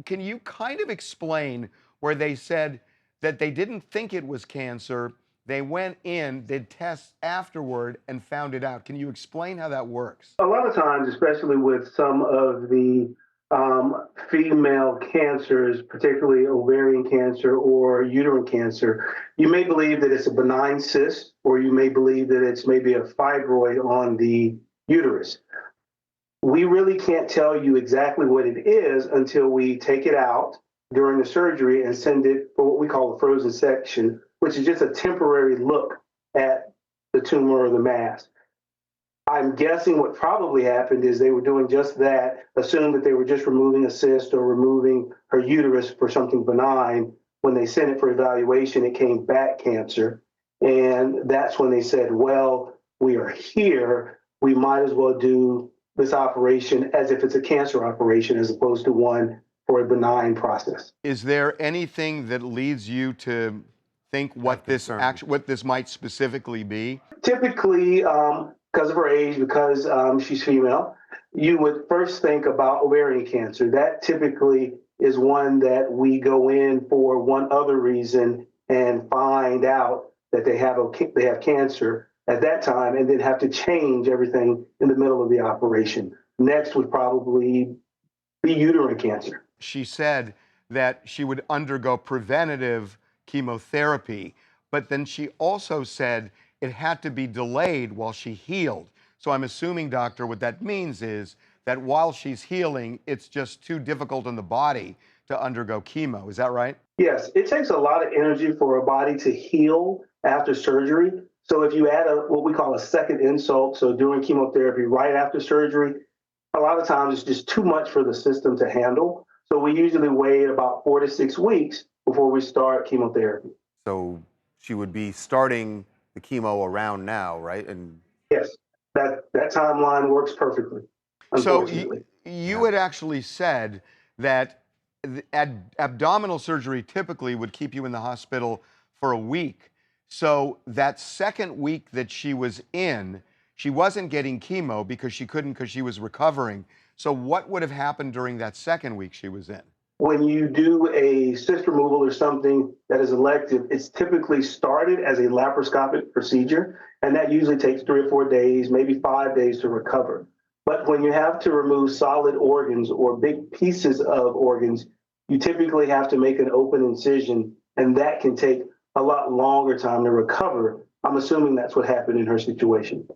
can you kind of explain where they said that they didn't think it was cancer? They went in, did tests afterward, and found it out. Can you explain how that works? A lot of times, especially with some of the female cancers, particularly ovarian cancer or uterine cancer, you may believe that it's a benign cyst, or you may believe that it's maybe a fibroid on the uterus. We really can't tell you exactly what it is until we take it out during the surgery and send it for what we call a frozen section, which is just a temporary look at the tumor or the mass. I'm guessing what probably happened is they were doing just that, assumed that they were just removing a cyst or removing her uterus for something benign. When they sent it for evaluation, it came back cancer. And that's when they said, well, we are here. We might as well do this operation as if it's a cancer operation as opposed to one for a benign process. Is there anything that leads you to think what this might specifically be? Typically, because of her age, because she's female, you would first think about ovarian cancer. That typically is one that we go in for one other reason and find out that they have cancer at that time, and then have to change everything in the middle of the operation. Next would probably be uterine cancer. She said that she would undergo preventative chemotherapy, but then she also said it had to be delayed while she healed. So I'm assuming, doctor, what that means is that while she's healing, it's just too difficult on the body to undergo chemo. Is that right? Yes, it takes a lot of energy for a body to heal after surgery. So if you add what we call a second insult, so during chemotherapy right after surgery, a lot of times it's just too much for the system to handle. So we usually wait about 4 to 6 weeks before we start chemotherapy. So she would be starting the chemo around now, right? And yes, that timeline works perfectly, unfortunately. So you had actually said that abdominal surgery typically would keep you in the hospital for a week. So that second week that she was in, she wasn't getting chemo because she was recovering. So what would have happened during that second week she was in? When you do a cyst removal or something that is elective, it's typically started as a laparoscopic procedure, and that usually takes 3 or 4 days, maybe 5 days to recover. But when you have to remove solid organs or big pieces of organs, you typically have to make an open incision, and that can take a lot longer time to recover. I'm assuming that's what happened in her situation.